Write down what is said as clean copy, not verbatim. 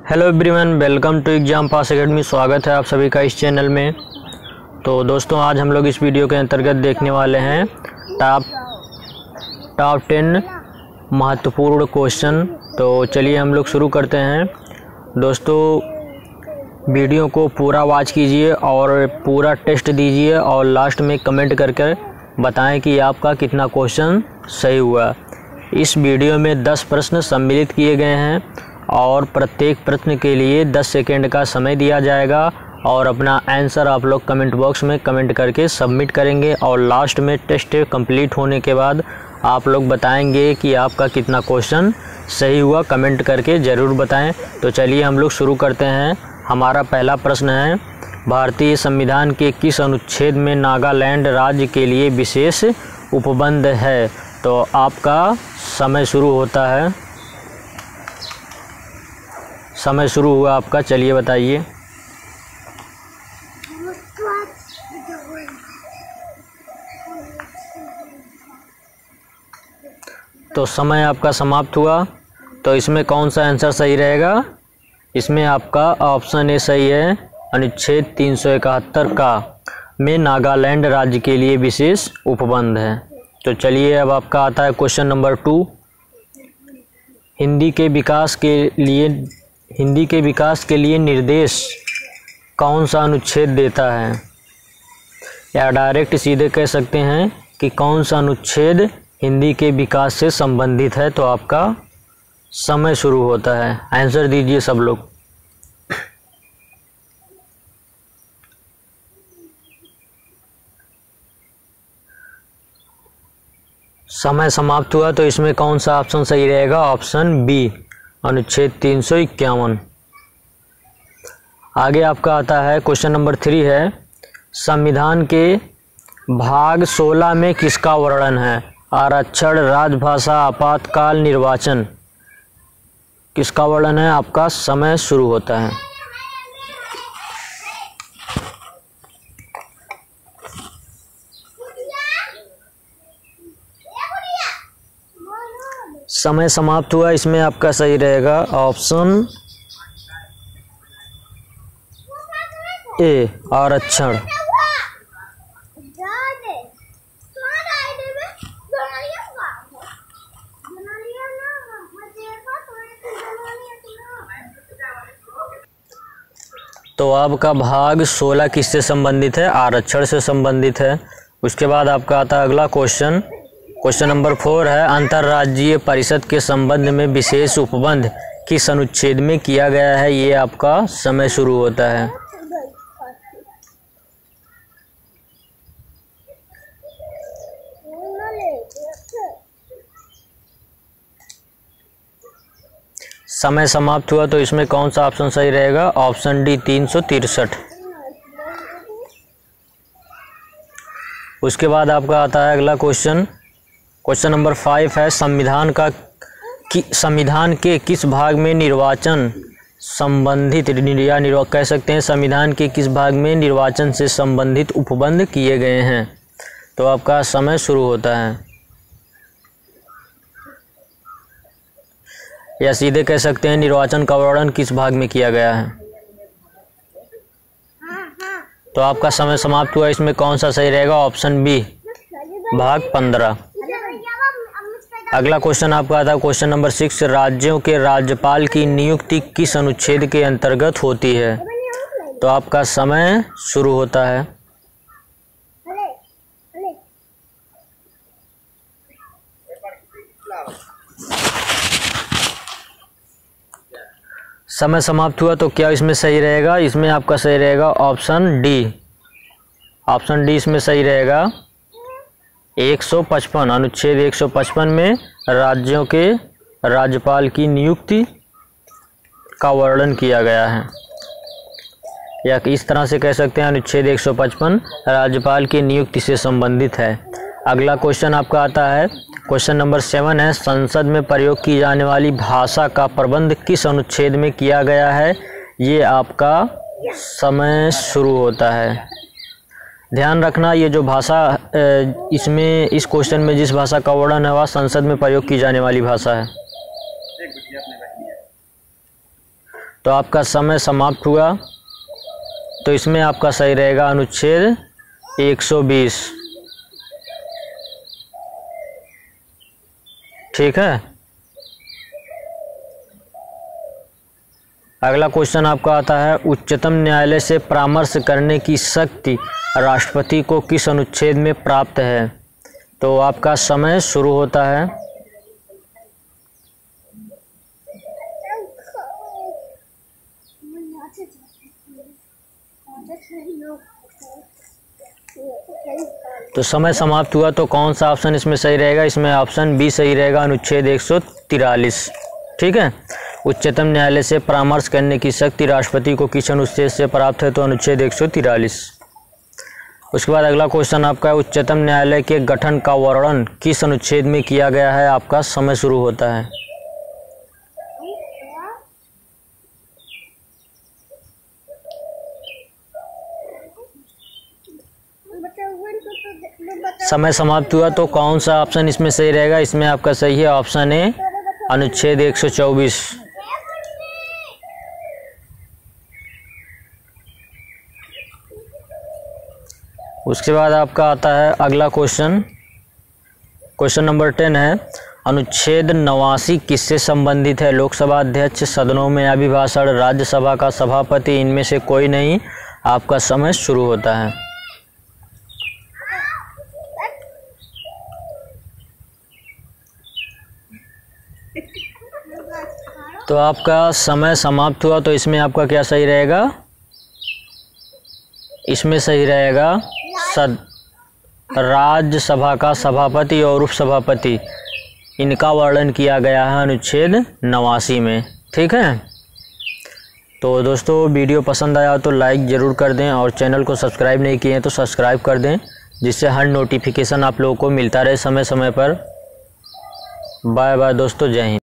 Hello everyone, welcome to exam pass academy. स्वागत है आप सभी का इस चैनल में। तो दोस्तों, आज हम लोग इस वीडियो के अंतर्गत देखने वाले हैं टॉप 10 महत्वपूर्ण क्वेश्चन। तो चलिए हम लोग शुरू करते हैं। दोस्तों, वीडियो को पूरा वॉच कीजिए और पूरा टेस्ट दीजिए और लास्ट में कमेंट करके बताएं कि आपका कितना क्वेश्चन सही हुआ। इस वीडियो में 10 प्रश्न सम्मिलित किए गए हैं और प्रत्येक प्रश्न के लिए 10 सेकेंड का समय दिया जाएगा और अपना आंसर आप लोग कमेंट बॉक्स में कमेंट करके सबमिट करेंगे और लास्ट में टेस्ट कंप्लीट होने के बाद आप लोग बताएंगे कि आपका कितना क्वेश्चन सही हुआ। कमेंट करके ज़रूर बताएं। तो चलिए हम लोग शुरू करते हैं। हमारा पहला प्रश्न है, भारतीय संविधान के किस अनुच्छेद में नागालैंड राज्य के लिए विशेष उपबंध है? तो आपका समय शुरू होता है। समय शुरू हुआ आपका, चलिए बताइए। तो समय आपका समाप्त हुआ। तो इसमें कौन सा आंसर सही रहेगा? इसमें आपका ऑप्शन ए सही है। अनुच्छेद 371 का में नागालैंड राज्य के लिए विशेष उपबंध है। तो चलिए अब आपका आता है क्वेश्चन नंबर 2। हिंदी के विकास के लिए निर्देश कौन सा अनुच्छेद देता है? या डायरेक्ट सीधे कह सकते हैं कि कौन सा अनुच्छेद हिंदी के विकास से संबंधित है? तो आपका समय शुरू होता है। आंसर दीजिए सब लोग। समय समाप्त हुआ। तो इसमें कौन सा ऑप्शन सही रहेगा? ऑप्शन बी, अनुच्छेद 351। आगे आपका आता है क्वेश्चन नंबर 3 है, संविधान के भाग 16 में किसका वर्णन है? आरक्षण, राजभाषा, आपातकाल, निर्वाचन। किसका वर्णन है? आपका समय शुरू होता है। समय समाप्त हुआ। इसमें आपका सही रहेगा ऑप्शन ए, आरक्षण। तो आपका भाग 16 किससे संबंधित है? आरक्षण से संबंधित है। उसके बाद आपका आता है अगला क्वेश्चन नंबर 4 है, अंतर्राज्यीय परिषद के संबंध में विशेष उपबंध किस अनुच्छेद में किया गया है? ये आपका समय शुरू होता है। समय समाप्त हुआ। तो इसमें कौन सा ऑप्शन सही रहेगा? Option D, 363। उसके बाद आपका आता है अगला क्वेश्चन नंबर 5 है, संविधान के किस भाग में निर्वाचन संबंधित या कह सकते हैं संविधान के किस भाग में निर्वाचन से संबंधित उपबंध किए गए हैं? तो आपका समय शुरू होता है। या सीधे कह सकते हैं निर्वाचन का वर्णन किस भाग में किया गया है? तो आपका समय समाप्त हुआ। इसमें कौन सा सही रहेगा? ऑप्शन बी, भाग 15। अगला क्वेश्चन आपका आता है क्वेश्चन नंबर 6, राज्यों के राज्यपाल की नियुक्ति किस अनुच्छेद के अंतर्गत होती है? तो आपका समय शुरू होता है। समय समाप्त हुआ। तो क्या इसमें सही रहेगा? इसमें आपका सही रहेगा ऑप्शन डी। ऑप्शन डी इसमें सही रहेगा। 155, अनुच्छेद 155 में राज्यों के राज्यपाल की नियुक्ति का वर्णन किया गया है। या इस तरह से कह सकते हैं अनुच्छेद 155 राज्यपाल की नियुक्ति से संबंधित है। अगला क्वेश्चन आपका आता है क्वेश्चन नंबर 7 है, संसद में प्रयोग की जाने वाली भाषा का प्रबंध किस अनुच्छेद में किया गया है? ये आपका समय शुरू होता है। ध्यान रखना, ये जो भाषा इसमें इस क्वेश्चन में जिस भाषा का वर्णन है वह संसद में प्रयोग की जाने वाली भाषा है। तो आपका समय समाप्त हुआ। तो इसमें आपका सही रहेगा अनुच्छेद 120। ठीक है। अगला क्वेश्चन आपका आता है, उच्चतम न्यायालय से परामर्श करने की शक्ति राष्ट्रपति को किस अनुच्छेद में प्राप्त है? तो आपका समय शुरू होता है। तो समय समाप्त हुआ। तो कौन सा ऑप्शन इसमें सही रहेगा? इसमें ऑप्शन बी सही रहेगा, अनुच्छेद 143। ठीक है। उच्चतम न्यायालय से परामर्श करने की शक्ति राष्ट्रपति को किस अनुच्छेद से प्राप्त है? तो अनुच्छेद 143। उसके बाद अगला क्वेश्चन आपका है, उच्चतम न्यायालय के गठन का वर्णन किस अनुच्छेद में किया गया है? आपका समय शुरू होता है। समय समाप्त हुआ। तो कौन सा ऑप्शन इसमें सही रहेगा? इसमें आपका सही है ऑप्शन ए, अनुच्छेद 124। उसके बाद आपका आता है अगला क्वेश्चन नंबर 10 है, अनुच्छेद 89 किससे संबंधित है? लोकसभा अध्यक्ष, सदनों में अभिभाषण, राज्यसभा का सभापति, इनमें से कोई नहीं। आपका समय शुरू होता है। तो आपका समय समाप्त हुआ। तो इसमें आपका क्या सही रहेगा? इसमें सही रहेगा राज्यसभा का सभापति और उपसभापति, इनका वर्णन किया गया है अनुच्छेद 89 में। ठीक है। तो दोस्तों, वीडियो पसंद आया तो लाइक ज़रूर कर दें और चैनल को सब्सक्राइब नहीं किए हैं तो सब्सक्राइब कर दें, जिससे हर नोटिफिकेशन आप लोगों को मिलता रहे समय समय पर। बाय बाय दोस्तों, जय हिंद।